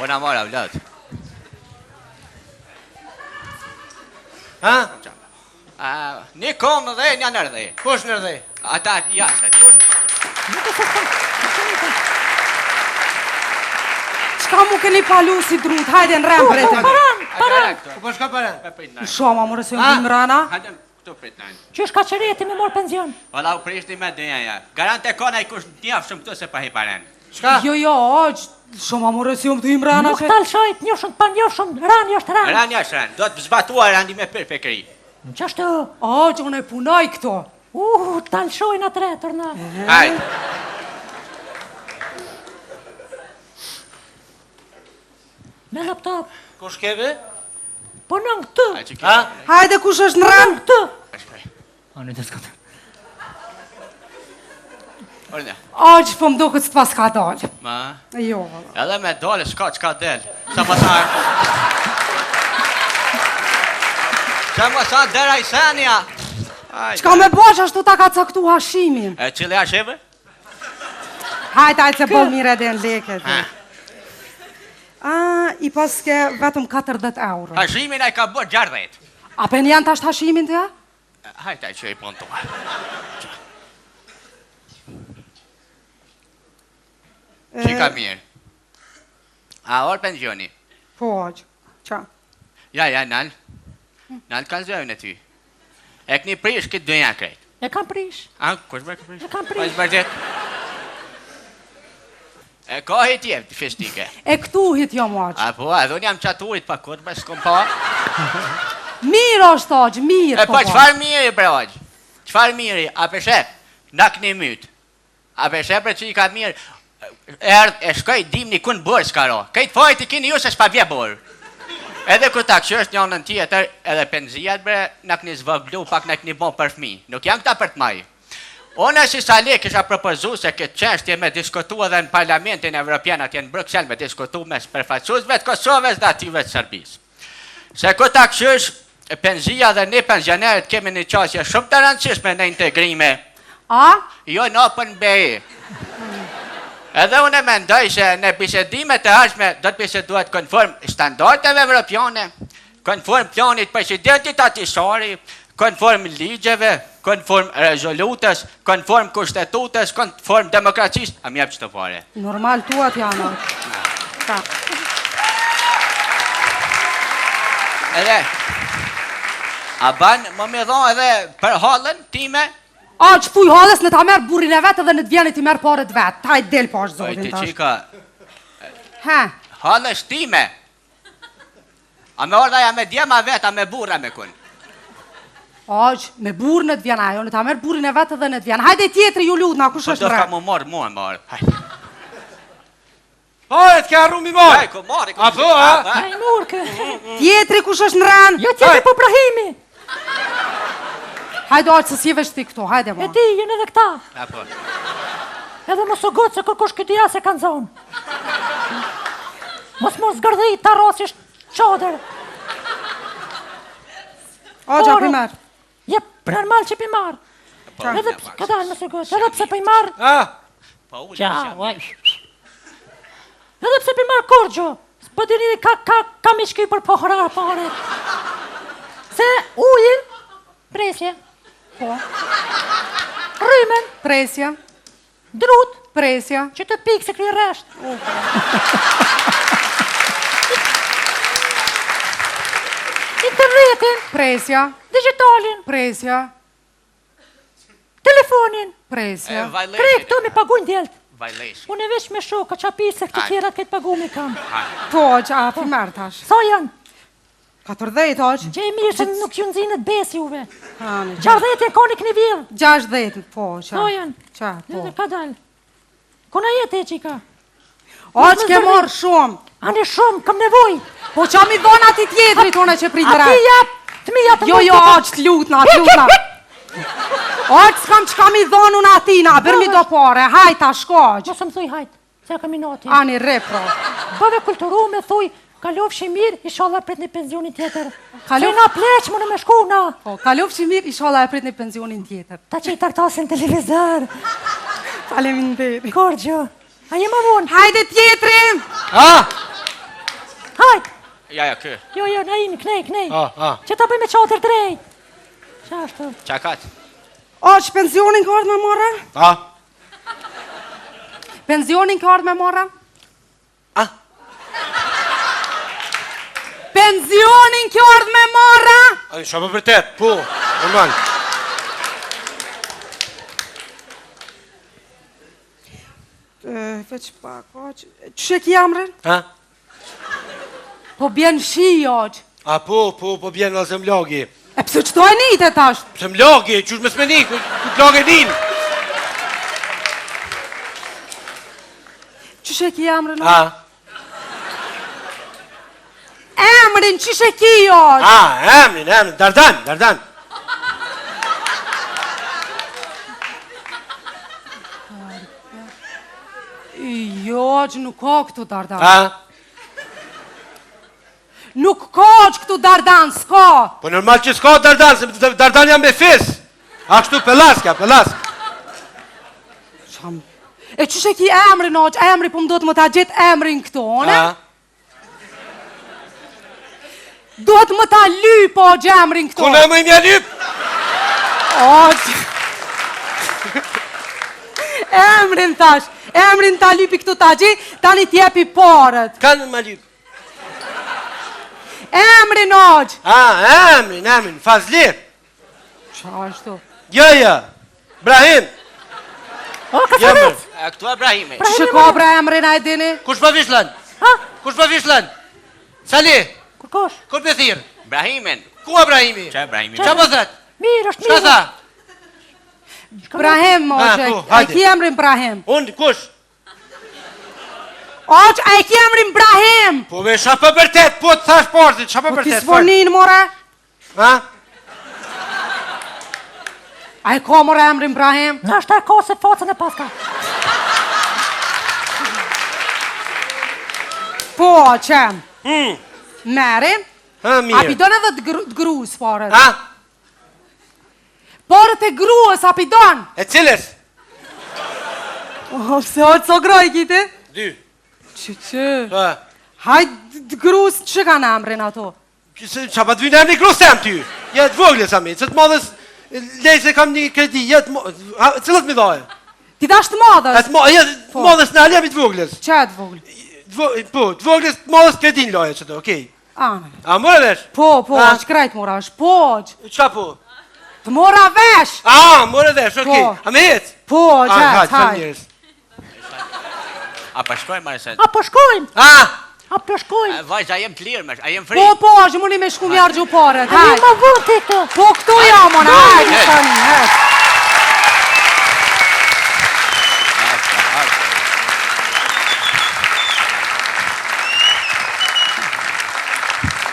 na mora vlat. Ha? Një kom dhe një nërdi. Kush nërdi? Ata jashtë ati. Qka mu keni palu si drut, hajde në rem për e të. Paran. Po shka paran? Shoma, more se në rana. Hajde këtu prit najnë. Qysh ka qëreti me mor penzion? Valla u prishti me dënja. Garante kona i kush njaf shumë këtu se pa hi paren. Shka? Jo, shoma, more se të im rana. Nuk talë shojt njoshën pa njoshën, rani është rani. Rani është rani, do të zbatua rani me perfekri. Qashtë? Unë e punoj këto. Talë shojnë atë retër në. Hajde. Me laptop. Kush keve? Po në këtë. Ha? Hajde kush është në ran? Këtë. Orne. Po më do këtë së pas ka dalë. Ma? Jo. Edhe me dole s'ka qka del. Sa pasar. Sa pasar dera i senja. Qka me bosh ashtu ta ka caktu hashimin. E qili hashime? Hajde se bol mire dhe në leket. I paske vetëm 40 euro. Hashimin a i ka bërë 60. A pen janë tash hashimin të ja? Hajta i që i pontua. Që ka mirë. A orë pensioni? Po, qa? Ja, nalë. Nalë kanë zërën e ty. E këni prish këtë dënja krejt. E kam prish. Kush bërë këtë prish? E kam prish. Kush bërë gjithë? E ka hit jem të festike. E këtu hit jo muaq. Po, edhe unë jam qaturit pa këtë, bërë s'kom pa. Mirë është aqë, mirë. E po, qëfar miri, bre aqë? Qëfar miri? A përshep? Na këni mytë. A përshep bre që i ka mirë? E shkoj dim një kun bërë s'karo. Kajtë fajt i kini ju se s'pa vje bërë. Edhe këta kështë është një në tjetër, edhe penzijat bre, na këni zvëglu, pak na këni bon për fmi. Nuk jam këta për të maj. Ona si Sali kisha propozu se këtë qeshtje me diskutu edhe në Parlamentin Evropian atje në Bruxelles me diskutu me përfaqësuesve të Kosovës dhe ative të Serbisë. Se këta këshysh, penzia dhe ne pensionerët kemi një qasje shumë të rëndësishme në integrime. Jo në open BE. Edhe unë e mendoj se në bisedimet e ardhshme do të biseduhet konform standardeve evropiane, konform planit presidentit atisari, konform ligjeve, konform rezolutës, konform kushtetutës, konform demokracisë, a mjep që të pare. Normal tuat janë. Edhe, a ban më me dho edhe për halën time? Që thuj halës në ta merë burin e vetë edhe në të vjenit i merë pare të vetë. Ta i del pash zotin tash. Ojti qika, halës time. A me orda ja me djema vetë, a me burra me kun. Me burë në të vjen ajo, në ta merë burin e vetë edhe në të vjen. Hajde tjetëri ju lutna, kush është rrë? rrë? Po do ka mu morë, mua marë. Hajde. Hajde, t'ka arru mi marë. Hajde, ku marë. A po, ha? Hajde, murke. Tjetëri kush është në rënë? Jo, tjetëri po Brahimi. Hajde, aqë, se si veç ti këto, hajde ma. E di, jenë edhe këta. A po. Edhe mos o gotë se kërkush këtë ja se kanë zonë. Mos gërdhi ta rosisht qadër. Aqë, api merë. Jep, normal që pi marë. Edhe pse, këta mos o gotë, edhe pse pi marë. Qa, uaj. Edhe pse pi marë korgjo. S'po dini ka mi shky për pare. Se ujin, presje. Po. Rrymen. Presja. Drut. Presja. Që të pikë se krye resht. Internetin. Presja. Digitalin. Presja. Telefonin. Presja. Krej këto me pagu në djeltë. Vajlesh. Unë e vesh me shoka qa pisë se këtë tjera këtë pagu me kam. Po, që api merë tash. Sa janë? 40 aqë. Gjej mirë që nuk ju nëzinët besi juve. 40 e koni këni vjerë. 60, po, qa. Sa janë? Qa, po. Ka dalë. Kona jetë e qika? Aqë ke morë shumë. Ane shumë, kam nevoj. Po qa mi dhona ati tjetëri tona që pritë rrë. Ati jap, të mi jatë. Jo, aqë të lutna, të lutna. Aqë s'kam që kam i dhonu në atina, bërmi do pare, hajta, shkoq. Mosë më thuj hajt, se kam i nati. Ani repro. Bëve kulturu me thuj, kalofshi mirë, ishallah prit një pensionin tjetër. Se na pleq më në me shku na. Po, kalofshi mirë, ishallah e prit një pensionin tjetër. Ta që i taktasin televizor. Faleminderit. Korgjo, a jema vonë. Hajde tjetëri. Ja, kë. Jo, Naimi, knej. Ah. Që ta bëj me qatër drejt. Qashtu. Çakat. Oç, pensionin ka ardhur me marrë? Ah. Pensionin ka ardhur me marrë? Ah. Pensionin ka ardhur me marrë? Ai shumë vërtet, po, normal. Veç pak, oç. Çe ki jamrën? Ha? Po bjen shi, oç. A po bjen në zem lagi. E pse çto e nite tash? Pse më lagi, qysh më smeni, ku lagi din. Çe ki jamrën? Ha? Emrin çe ki, oç? Emrin, Dardan. Jo, oç, nuk ka këtu Dardan. Ha? Nuk ka oç këtu Dardan, s'ka. Po normal që s'ka Dardan, se Dardan jam me fis. A kështu pelaska. Çam. E çe ki emrin, oç? Emri po më duhet më ta gjet emrin këtu, one? Ha? Duhet më ta lyp, oç, emrin këtu. Ku në më imja lyp? Oç. Emrin ta lypi këtu ta gji, tani t'jepi parët. Kanë më lyp. Emrin, oç. Emrin, Fazli. Qa ashtu? Jo, Brahim. O, Kasaret. Këtu Ibrahimi. Që ka bre emrin a e dini? Kush pa vishlan? Ha? Kush pa vishlan? Sali, Kërkosh. kur për thirë? Ibrahimin. Ku Ibrahimi? Çfarë Ibrahimi? Qa po thët? Mirë, është Shka mirë. tha? Brahim, oç. po, A hajde. ki emrin Brahim? Unë, kush? Oç, a ki emrin Brahim? Po me qa për bërtet, po të thash partit, qa për Po ti bërtet? s'vonin, more? Ha? A e ka more emrin Brahim? Në është e ka se facën e paska. Po, qem. Meri? Ha, A mirë. pidon edhe të grus, parët? Ha? Parët e gruës, a pidon? E cilës? O, se oç, so groj kiti? 2. Që? Ha? Hajt të grus, që kanë emrin ato? Qa pa të vinë emri krusem ty? Jetë voglës, ami, që të modës, lej se kam një kredi, jetë modës, cilët mi dojë? Ti dash të modës? Jetë modës në aljem i të voglës. Që të vogl? Po, të voglës, modës kredin loje që të, okej. Anë. A, mërë vesh? Po, Ha? që krejt mora është, po, Qa po? të mora vesh! A, mërë vesh, okej. Po. A me jetë? Po, Hajtë, hajt. njërës. A pa shkojmë Marcel? Apo shkojmë. A, Apo shkojmë. Vajza, a jem të lirë, a jem fri. Po, është muni me shku mjarë gjuparët, A një hajt. më vënd të këtu. Po, këtu jam, ona, hajt, Hajt. tani, hajt.